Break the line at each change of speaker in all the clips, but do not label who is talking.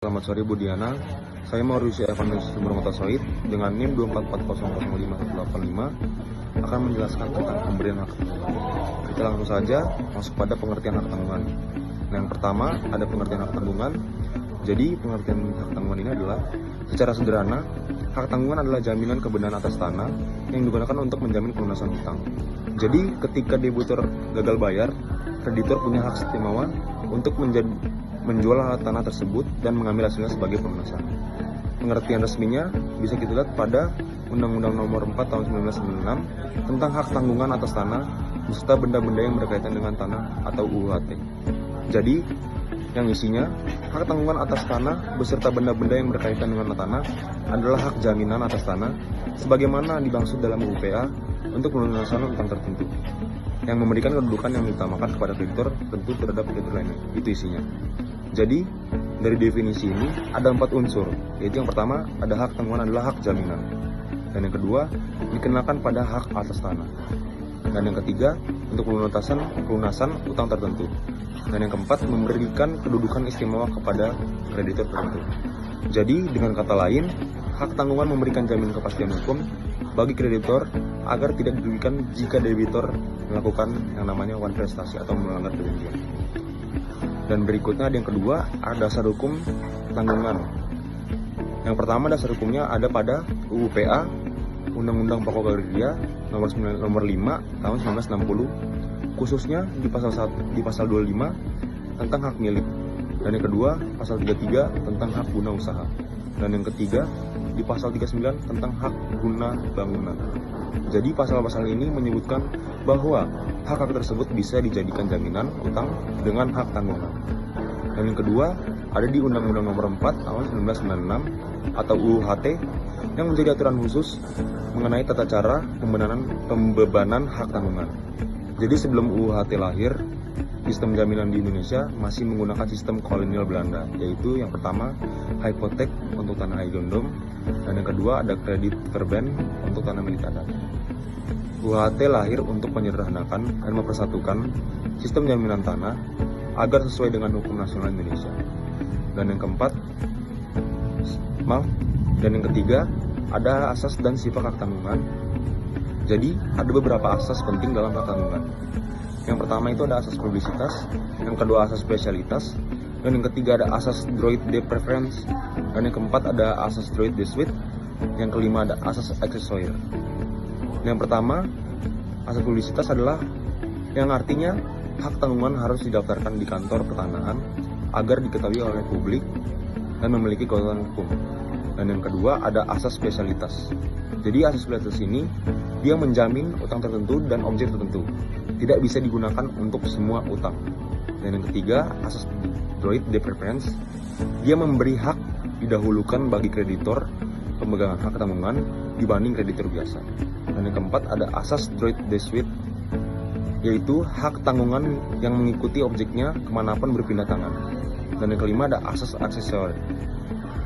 Selamat sore Bu Diana, saya Mauricio Evanus Sumermotasoid dengan NIM 244005185 akan menjelaskan tentang pemberian hak tanggungan. Kita langsung saja masuk pada pengertian hak tanggungan. Yang pertama ada pengertian hak tanggungan. Jadi pengertian hak tanggungan ini adalah secara sederhana, hak tanggungan adalah jaminan kebenaran atas tanah yang digunakan untuk menjamin pelunasan hutang. Jadi ketika debitur gagal bayar, kreditur punya hak istimewa untuk menjual tanah tersebut dan mengambil hasilnya sebagai pelunasan. Pengertian resminya bisa kita lihat pada Undang-Undang Nomor 4 Tahun 1996 tentang hak tanggungan atas tanah beserta benda-benda yang berkaitan dengan tanah atau UUHT. Jadi, yang isinya, hak tanggungan atas tanah beserta benda-benda yang berkaitan dengan tanah adalah hak jaminan atas tanah sebagaimana dimaksud dalam UPA untuk pelunasan hutang tertentu yang memberikan kedudukan yang diutamakan kepada kreditor tentu terhadap kreditor lainnya. Itu isinya. Jadi, dari definisi ini ada 4 unsur, yaitu yang pertama ada hak tanggungan adalah hak jaminan, dan yang kedua dikenakan pada hak atas tanah, dan yang ketiga untuk pelunasan utang tertentu, dan yang keempat memberikan kedudukan istimewa kepada kreditor tertentu. Jadi dengan kata lain, hak tanggungan memberikan jaminan kepastian hukum bagi kreditor agar tidak dirugikan jika debitur melakukan yang namanya one prestasi atau melanggar perjanjian. Dan berikutnya ada yang kedua, ada dasar hukum tanggungan. Yang pertama dasar hukumnya ada pada UU PA, Undang-Undang Pokok Agraria nomor 5 tahun 1960, khususnya di pasal 25 tentang hak milik. Dan yang kedua, pasal 33 tentang hak guna usaha. Dan yang ketiga, di pasal 39 tentang hak guna bangunan. Jadi pasal-pasal ini menyebutkan bahwa hak-hak tersebut bisa dijadikan jaminan utang dengan hak tanggungan. Dan yang kedua, ada di Undang-Undang Nomor 4 Tahun 1996 atau UUHT yang menjadi aturan khusus mengenai tata cara pembebanan hak tanggungan. Jadi sebelum UUHT lahir, sistem jaminan di Indonesia masih menggunakan sistem kolonial Belanda, yaitu yang pertama hipotek untuk tanah Eigendom, dan yang kedua ada kredit verben untuk tanah milik adat. UUHT lahir untuk menyederhanakan dan mempersatukan sistem jaminan tanah agar sesuai dengan hukum nasional Indonesia. Dan yang ketiga ada asas dan sifat hak tanggungan. Jadi ada beberapa asas penting dalam hak tanggungan. Yang pertama itu ada asas publisitas, yang kedua asas spesialitas, dan yang ketiga ada asas droit de preference, dan yang keempat ada asas droit de suite, yang kelima ada asas accessoire. Yang pertama, asas publisitas adalah yang artinya hak tanggungan harus didaftarkan di kantor pertanahan agar diketahui oleh publik dan memiliki kekuatan hukum. Dan yang kedua ada asas spesialitas. Jadi asas spesialitas ini dia menjamin utang tertentu dan objek tertentu, tidak bisa digunakan untuk semua utang. Dan yang ketiga, asas droit de preference, dia memberi hak didahulukan bagi kreditor pemegang hak tanggungan dibanding kreditor biasa. Dan yang keempat ada asas droit de suite, yaitu hak tanggungan yang mengikuti objeknya kemanapun berpindah tangan. Dan yang kelima ada asas aksesor,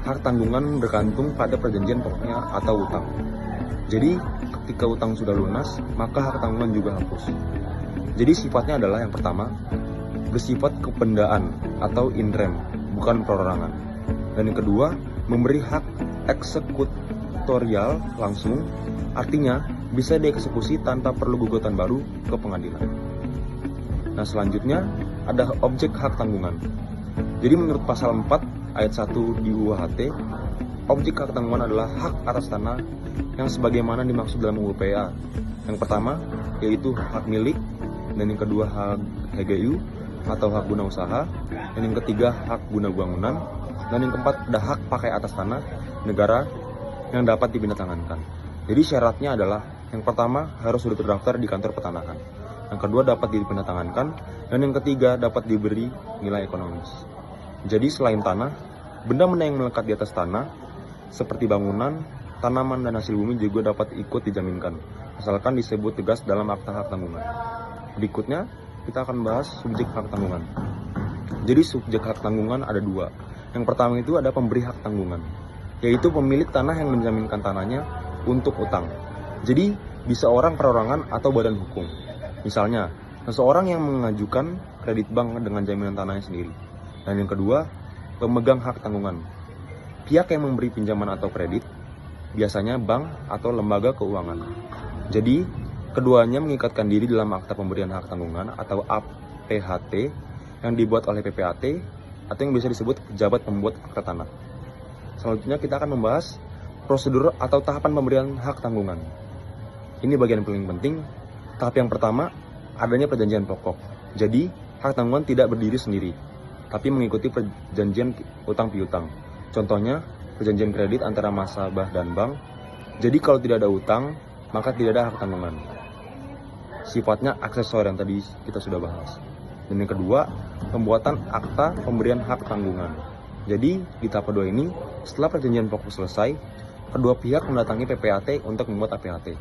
hak tanggungan bergantung pada perjanjian pokoknya atau utang. Jadi ketika utang sudah lunas, maka hak tanggungan juga hapus. Jadi sifatnya adalah yang pertama, bersifat kependaan atau in rem, bukan perorangan. Dan yang kedua, memberi hak eksekutorial langsung, artinya bisa dieksekusi tanpa perlu gugatan baru ke pengadilan. Nah selanjutnya, ada objek hak tanggungan. Jadi menurut pasal 4 ayat 1 di UUHT, objek hak tanggungan adalah hak atas tanah yang sebagaimana dimaksud dalam UU PA. Yang pertama, yaitu hak milik, dan yang kedua hak HGU atau hak guna usaha, dan yang ketiga hak guna bangunan, dan yang keempat ada hak pakai atas tanah negara yang dapat dipindahtangankan. Jadi syaratnya adalah yang pertama harus sudah terdaftar di kantor pertanahan, yang kedua dapat dipindahtangankan, dan yang ketiga dapat diberi nilai ekonomis. Jadi selain tanah, benda-benda yang melekat di atas tanah seperti bangunan, tanaman, dan hasil bumi juga dapat ikut dijaminkan, asalkan disebut tegas dalam akta hak tanggungan. Berikutnya, kita akan bahas subjek hak tanggungan. Jadi subjek hak tanggungan ada dua. Yang pertama itu ada pemberi hak tanggungan, yaitu pemilik tanah yang menjaminkan tanahnya untuk utang. Jadi bisa orang perorangan atau badan hukum. Misalnya, seseorang yang mengajukan kredit bank dengan jaminan tanahnya sendiri. Dan yang kedua, pemegang hak tanggungan. Pihak yang memberi pinjaman atau kredit, biasanya bank atau lembaga keuangan. Jadi, keduanya mengikatkan diri dalam akta pemberian hak tanggungan atau APHT yang dibuat oleh PPAT atau yang bisa disebut pejabat pembuat akta tanah. Selanjutnya kita akan membahas prosedur atau tahapan pemberian hak tanggungan. Ini bagian paling penting. Tahap yang pertama, adanya perjanjian pokok. Jadi, hak tanggungan tidak berdiri sendiri, tapi mengikuti perjanjian utang piutang. Contohnya, perjanjian kredit antara nasabah dan bank. Jadi, kalau tidak ada utang, maka tidak ada hak tanggungan. Sifatnya aksesor yang tadi kita sudah bahas. Dan yang kedua, pembuatan akta pemberian hak tanggungan. Jadi, di tahap kedua ini, setelah perjanjian pokok selesai, kedua pihak mendatangi PPAT untuk membuat APHT.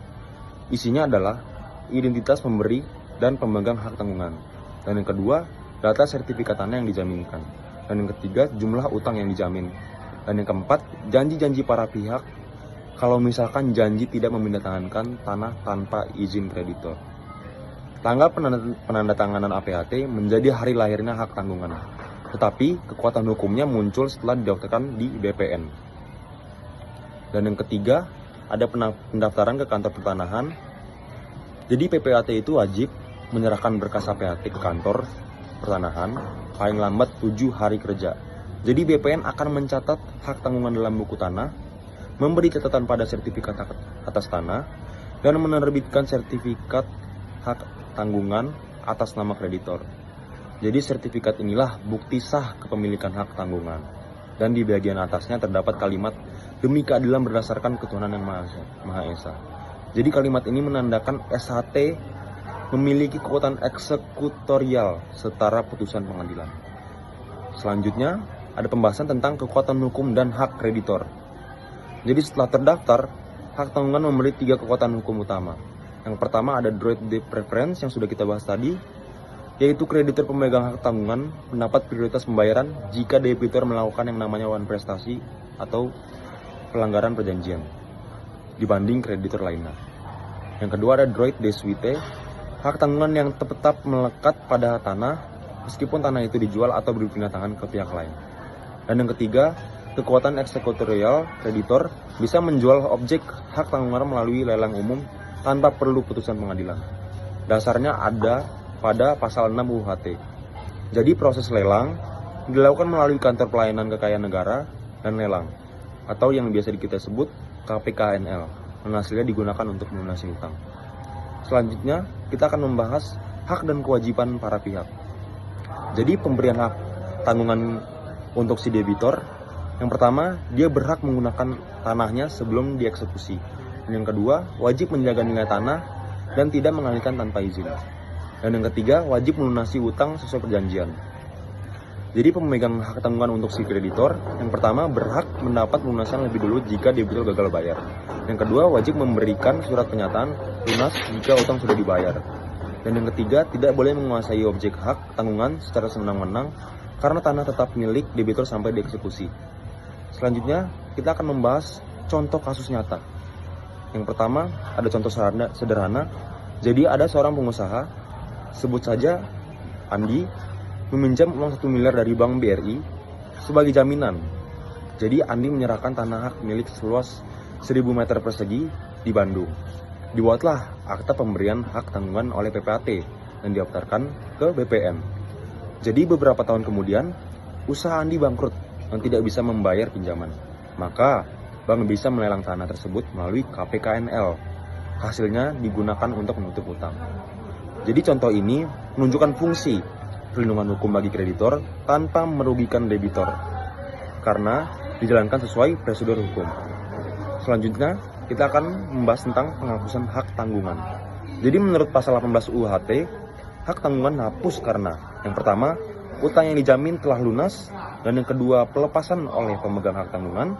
Isinya adalah identitas pemberi dan pemegang hak tanggungan. Dan yang kedua, data sertifikat tanah yang dijaminkan. Dan yang ketiga, jumlah utang yang dijamin. Dan yang keempat, janji-janji para pihak kalau misalkan janji tidak memindahtanggalkan tanah tanpa izin kreditor. Tanggal penandatanganan APHT menjadi hari lahirnya hak tanggungan. Tetapi kekuatan hukumnya muncul setelah didaftarkan di BPN. Dan yang ketiga, ada pendaftaran ke kantor pertanahan. Jadi PPAT itu wajib menyerahkan berkas APHT ke kantor pertanahan paling lambat 7 hari kerja. Jadi BPN akan mencatat hak tanggungan dalam buku tanah, memberi catatan pada sertifikat hak atas tanah, dan menerbitkan sertifikat hak tanggungan atas nama kreditor. Jadi sertifikat inilah bukti sah kepemilikan hak tanggungan. Dan di bagian atasnya terdapat kalimat demi keadilan berdasarkan ketuhanan yang Maha Esa. Jadi kalimat ini menandakan SHT memiliki kekuatan eksekutorial setara putusan pengadilan. Selanjutnya, ada pembahasan tentang kekuatan hukum dan hak kreditor. Jadi setelah terdaftar, hak tanggungan memberi 3 kekuatan hukum utama. Yang pertama ada droit de preference yang sudah kita bahas tadi, yaitu kreditor pemegang hak tanggungan mendapat prioritas pembayaran jika debitur melakukan yang namanya wan prestasi atau pelanggaran perjanjian dibanding kreditor lainnya. Yang kedua ada droit de suite, hak tanggungan yang tetap melekat pada tanah meskipun tanah itu dijual atau berpindah tangan ke pihak lain. Dan yang ketiga, kekuatan eksekutorial, kreditor bisa menjual objek hak tanggungan melalui lelang umum tanpa perlu putusan pengadilan. Dasarnya ada pada pasal 6 UHT. Jadi proses lelang dilakukan melalui kantor pelayanan kekayaan negara dan lelang, atau yang biasa kita sebut KPKNL. Dan hasilnya digunakan untuk melunasi hutang. Selanjutnya, kita akan membahas hak dan kewajiban para pihak. Jadi pemberian hak tanggungan untuk si debitor, yang pertama, dia berhak menggunakan tanahnya sebelum dieksekusi. Dan yang kedua, wajib menjaga nilai tanah dan tidak mengalihkan tanpa izin. Dan yang ketiga, wajib melunasi utang sesuai perjanjian. Jadi pemegang hak tanggungan untuk si kreditor, yang pertama berhak mendapat pelunasan lebih dulu jika debitur gagal bayar. Yang kedua, wajib memberikan surat pernyataan lunas jika utang sudah dibayar. Dan yang ketiga, tidak boleh menguasai objek hak tanggungan secara sewenang-wenang karena tanah tetap milik debitur sampai dieksekusi. Selanjutnya, kita akan membahas contoh kasus nyata. Yang pertama, ada contoh sederhana. Jadi ada seorang pengusaha, sebut saja Andi, meminjam uang 1 miliar dari Bank BRI sebagai jaminan. Jadi Andi menyerahkan tanah hak milik seluas 1000 meter persegi di Bandung. Dibuatlah akta pemberian hak tanggungan oleh PPAT dan didaftarkan ke BPN. Jadi beberapa tahun kemudian, usaha Andi bangkrut dan tidak bisa membayar pinjaman. Maka bank bisa melelang tanah tersebut melalui KPKNL. Hasilnya digunakan untuk menutup utang. Jadi contoh ini menunjukkan fungsi perlindungan hukum bagi kreditor tanpa merugikan debitor karena dijalankan sesuai prosedur hukum. Selanjutnya, kita akan membahas tentang penghapusan hak tanggungan. Jadi menurut pasal 18 UHT, hak tanggungan hapus karena yang pertama, utang yang dijamin telah lunas, dan yang kedua, pelepasan oleh pemegang hak tanggungan,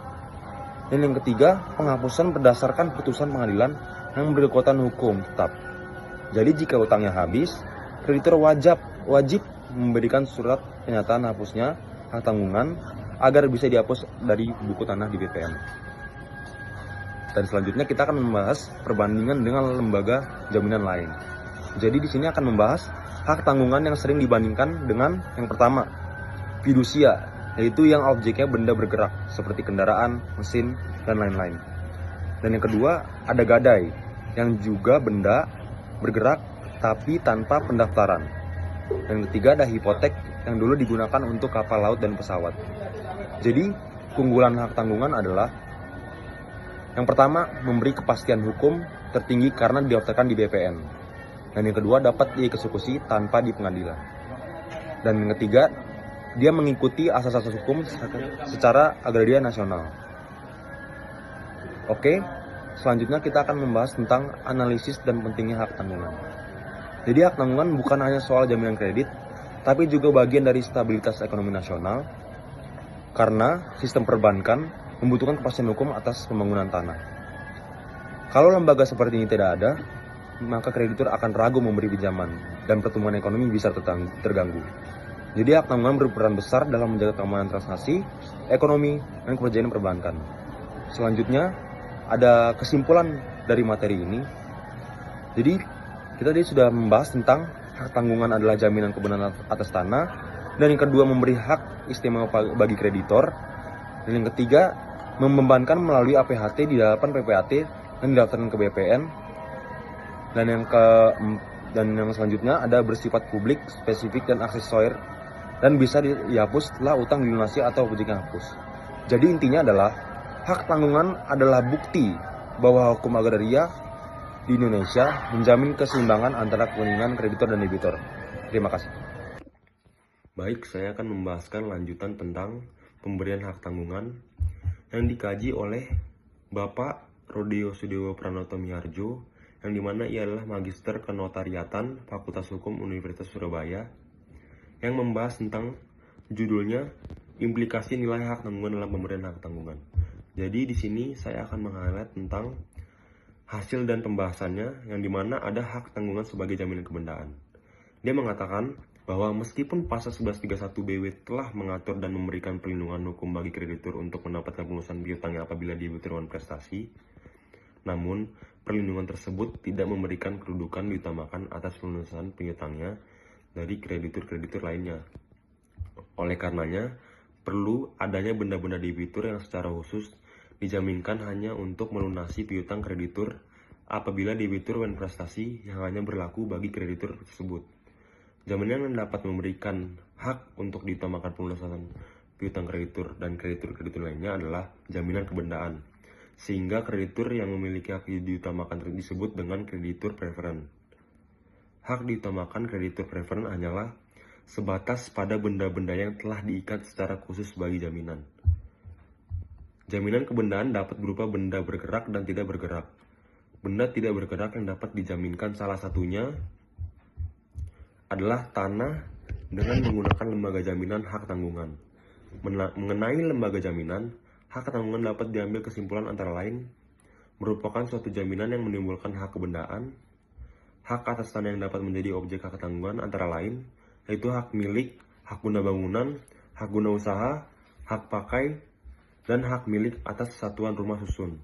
dan yang ketiga, penghapusan berdasarkan putusan pengadilan yang berkekuatan hukum tetap. Jadi jika utangnya habis, kreditor wajib memberikan surat pernyataan hapusnya hak tanggungan agar bisa dihapus dari buku tanah di BPN. Dan selanjutnya kita akan membahas perbandingan dengan lembaga jaminan lain. Jadi di sini akan membahas hak tanggungan yang sering dibandingkan dengan yang pertama, fidusia, yaitu yang objeknya benda bergerak seperti kendaraan, mesin, dan lain-lain. Dan yang kedua ada gadai, yang juga benda bergerak tapi tanpa pendaftaran. Dan yang ketiga ada hipotek, yang dulu digunakan untuk kapal laut dan pesawat. Jadi keunggulan hak tanggungan adalah yang pertama, memberi kepastian hukum tertinggi karena didaftarkan di BPN. Dan yang kedua, dapat dieksekusi tanpa di pengadilan. Dan yang ketiga, dia mengikuti asas-asas hukum secara agraria nasional. Oke, selanjutnya kita akan membahas tentang analisis dan pentingnya hak tanggungan. Jadi hak tanggungan bukan hanya soal jaminan kredit, tapi juga bagian dari stabilitas ekonomi nasional, karena sistem perbankan membutuhkan kepastian hukum atas pembangunan tanah. Kalau lembaga seperti ini tidak ada, maka kreditur akan ragu memberi pinjaman dan pertumbuhan ekonomi bisa terganggu. Jadi hak tanggungan berperan besar dalam menjaga keamanan transaksi, ekonomi, dan kepercayaan perbankan. Selanjutnya, ada kesimpulan dari materi ini. Jadi, kita tadi sudah membahas tentang hak tanggungan adalah jaminan kebenaran atas tanah, dan yang kedua memberi hak istimewa bagi kreditor, dan yang ketiga membebankan melalui APHT di hadapan PPAT dan didaftarkan ke BPN. Dan yang selanjutnya ada bersifat publik, spesifik, dan aksesoris dan bisa dihapus setelah utang dilunasi atau objeknya hapus. Jadi intinya adalah hak tanggungan adalah bukti bahwa hukum agraria di Indonesia menjamin keseimbangan antara kepentingan kreditor dan debitur. Terima kasih. Baik, saya akan membahaskan lanjutan tentang pemberian hak tanggungan yang dikaji oleh Bapak Rodeo Sudewo Pranoto Miharjo, yang dimana ia adalah Magister Kenotariatan Fakultas Hukum Universitas Surabaya, yang membahas tentang judulnya implikasi nilai hak tanggungan dalam pemberian hak tanggungan. Jadi di sini saya akan meng-highlight tentang hasil dan pembahasannya, yang dimana ada hak tanggungan sebagai jaminan kebendaan. Dia mengatakan bahwa meskipun pasal 1131 BW telah mengatur dan memberikan perlindungan hukum bagi kreditur untuk mendapatkan pelunasan piutangnya apabila debitur dengan prestasi, namun perlindungan tersebut tidak memberikan kedudukan diutamakan atas pelunasan piutangnya dari kreditur-kreditur lainnya. Oleh karenanya, perlu adanya benda-benda debitur yang secara khusus dijaminkan hanya untuk melunasi piutang kreditur apabila debitur dengan prestasi yang hanya berlaku bagi kreditur tersebut. Jaminan yang dapat memberikan hak untuk diutamakan pelunasan piutang kreditur dan kreditur-kreditur lainnya adalah jaminan kebendaan, sehingga kreditur yang memiliki hak diutamakan disebut dengan kreditur preferen. Hak diutamakan kreditur preferen hanyalah sebatas pada benda-benda yang telah diikat secara khusus bagi jaminan. Jaminan kebendaan dapat berupa benda bergerak dan tidak bergerak. Benda tidak bergerak yang dapat dijaminkan salah satunya adalah tanah dengan menggunakan lembaga jaminan hak tanggungan. Mengenai lembaga jaminan, hak tanggungan dapat diambil kesimpulan antara lain merupakan suatu jaminan yang menimbulkan hak kebendaan. Hak atas tanah yang dapat menjadi objek hak tanggungan antara lain yaitu hak milik, hak guna bangunan, hak guna usaha, hak pakai, dan hak milik atas satuan rumah susun.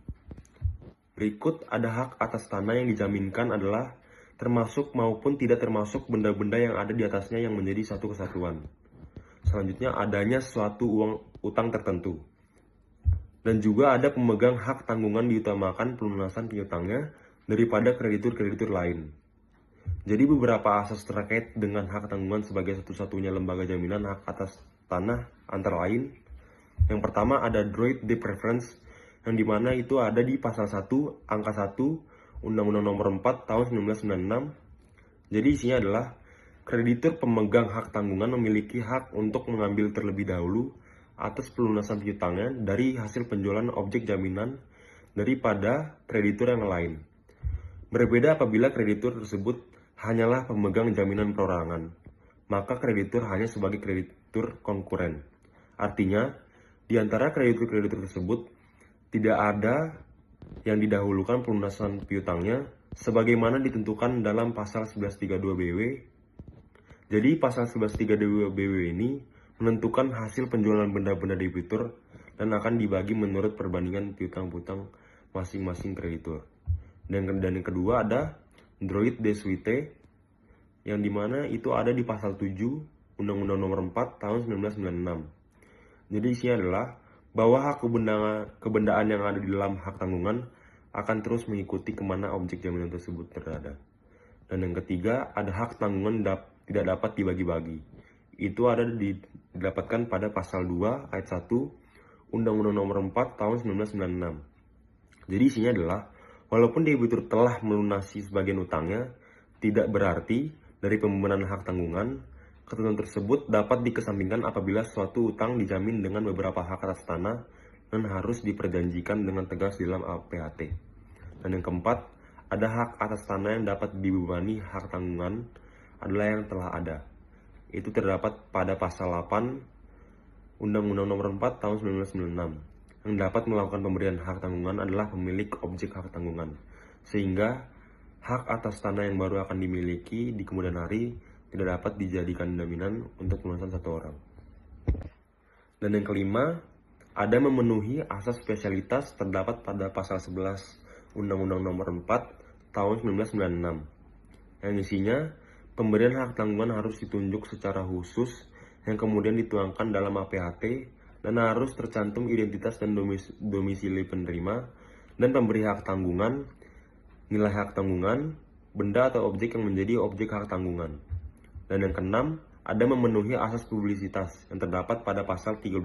Berikut ada hak atas tanah yang dijaminkan adalah termasuk maupun tidak termasuk benda-benda yang ada di atasnya yang menjadi satu kesatuan. Selanjutnya adanya suatu utang tertentu. Dan juga ada pemegang hak tanggungan diutamakan pelunasan piutangnya daripada kreditur-kreditur lain. Jadi beberapa asas terkait dengan hak tanggungan sebagai satu-satunya lembaga jaminan hak atas tanah antara lain. Yang pertama ada droit de préférence, yang dimana itu ada di pasal 1 angka 1 Undang-Undang Nomor 4 Tahun 1996. Jadi isinya adalah kreditur pemegang hak tanggungan memiliki hak untuk mengambil terlebih dahulu atas pelunasan piutangnya dari hasil penjualan objek jaminan daripada kreditur yang lain. Berbeda apabila kreditur tersebut hanyalah pemegang jaminan perorangan, maka kreditur hanya sebagai kreditur konkuren. Artinya, di antara kreditur-kreditur tersebut tidak ada yang didahulukan pelunasan piutangnya sebagaimana ditentukan dalam pasal 1132 BW. Jadi pasal 1132 BW ini menentukan hasil penjualan benda-benda debitur dan akan dibagi menurut perbandingan piutang-piutang masing-masing kreditur. Dan yang kedua ada droit de suite, yang dimana itu ada di pasal 7 Undang-Undang Nomor 4 Tahun 1996. Jadi isinya adalah bahwa hak kebendaan yang ada di dalam hak tanggungan akan terus mengikuti kemana objek jaminan tersebut berada. Dan yang ketiga, ada hak tanggungan tidak dapat dibagi-bagi. Itu didapatkan pada pasal 2 ayat 1 Undang-Undang Nomor 4 Tahun 1996. Jadi isinya adalah, walaupun debitur telah melunasi sebagian utangnya, tidak berarti dari pembenaran hak tanggungan, ketentuan tersebut dapat dikesampingkan apabila suatu utang dijamin dengan beberapa hak atas tanah dan harus diperjanjikan dengan tegas di dalam APHT. Dan yang keempat, ada hak atas tanah yang dapat dibebani hak tanggungan adalah yang telah ada. Itu terdapat pada pasal 8 Undang-Undang Nomor 4 Tahun 1996. Yang dapat melakukan pemberian hak tanggungan adalah pemilik objek hak tanggungan. Sehingga hak atas tanah yang baru akan dimiliki di kemudian hari tidak dapat dijadikan jaminan untuk pelunasan satu orang. Dan yang kelima, ada memenuhi asas spesialitas terdapat pada pasal 11 Undang-Undang Nomor 4 Tahun 1996. Yang isinya, pemberian hak tanggungan harus ditunjuk secara khusus yang kemudian dituangkan dalam APHT dan harus tercantum identitas dan domisili penerima dan pemberi hak tanggungan, nilai hak tanggungan, benda atau objek yang menjadi objek hak tanggungan. Dan yang keenam, ada memenuhi asas publisitas yang terdapat pada pasal 13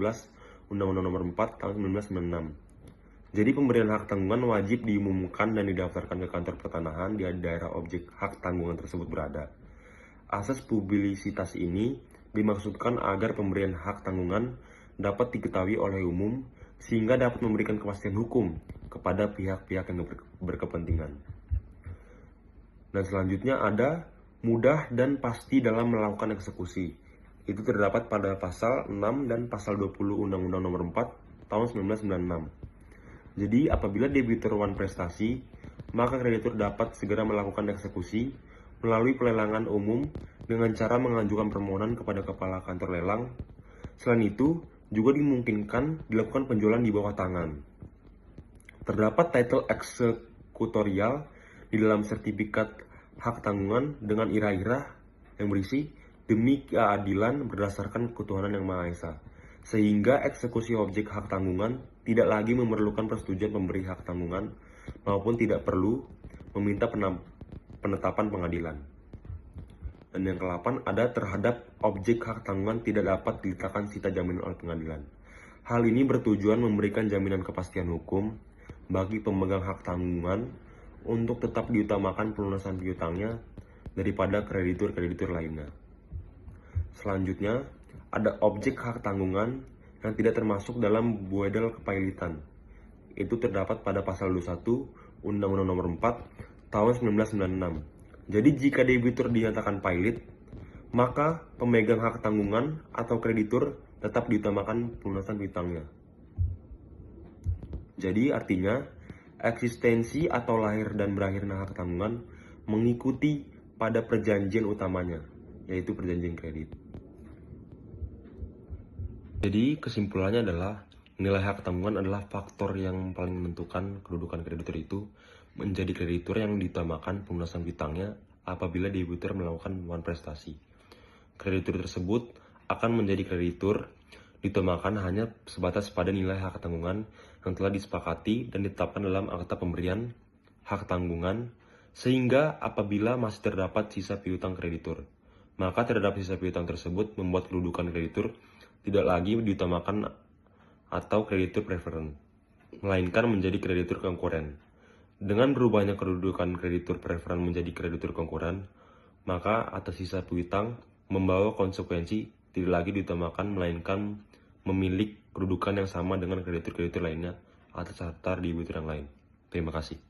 Undang-Undang Nomor 4 Tahun 1996. Jadi pemberian hak tanggungan wajib diumumkan dan didaftarkan ke kantor pertanahan di daerah objek hak tanggungan tersebut berada. Asas publisitas ini dimaksudkan agar pemberian hak tanggungan dapat diketahui oleh umum sehingga dapat memberikan kepastian hukum kepada pihak-pihak yang berkepentingan. Dan selanjutnya ada mudah dan pasti dalam melakukan eksekusi. Itu terdapat pada pasal 6 dan pasal 20 Undang-Undang Nomor 4 Tahun 1996. Jadi apabila debitur wan prestasi, maka kreditur dapat segera melakukan eksekusi melalui pelelangan umum dengan cara mengajukan permohonan kepada kepala kantor lelang. Selain itu, juga dimungkinkan dilakukan penjualan di bawah tangan. Terdapat title eksekutorial di dalam sertifikat hak tanggungan dengan irah-irah yang berisi demi keadilan berdasarkan ketuhanan yang Maha Esa, sehingga eksekusi objek hak tanggungan tidak lagi memerlukan persetujuan pemberi hak tanggungan maupun tidak perlu meminta penetapan pengadilan. Dan yang ke-8, ada terhadap objek hak tanggungan tidak dapat diletakkan sita jaminan oleh pengadilan. Hal ini bertujuan memberikan jaminan kepastian hukum bagi pemegang hak tanggungan untuk tetap diutamakan pelunasan piutangnya daripada kreditur-kreditur lainnya. Selanjutnya, ada objek hak tanggungan yang tidak termasuk dalam buedel kepailitan. Itu terdapat pada pasal 21 Undang-Undang Nomor 4 Tahun 1996. Jadi jika debitur dinyatakan pailit, maka pemegang hak tanggungan atau kreditur tetap diutamakan pelunasan piutangnya. Jadi artinya, eksistensi atau lahir dan berakhirnya hak tanggungan mengikuti pada perjanjian utamanya, yaitu perjanjian kredit. Jadi kesimpulannya adalah, nilai hak tanggungan adalah faktor yang paling menentukan kedudukan kreditur itu menjadi kreditur yang diutamakan pelunasan piutangnya apabila debitur melakukan wan prestasi. Kreditur tersebut akan menjadi kreditur diutamakan hanya sebatas pada nilai hak tanggungan yang telah disepakati dan ditetapkan dalam akta pemberian hak tanggungan, sehingga apabila masih terdapat sisa piutang kreditur, maka terhadap sisa piutang tersebut membuat kedudukan kreditur tidak lagi diutamakan atau kreditur preferen, melainkan menjadi kreditur konkuren. Dengan berubahnya kedudukan kreditur preferen menjadi kreditur konkuren, maka atas sisa piutang membawa konsekuensi tidak lagi diutamakan melainkan memiliki kedudukan yang sama dengan kreditur-kreditur lainnya atas harta debitur yang lain. Terima kasih.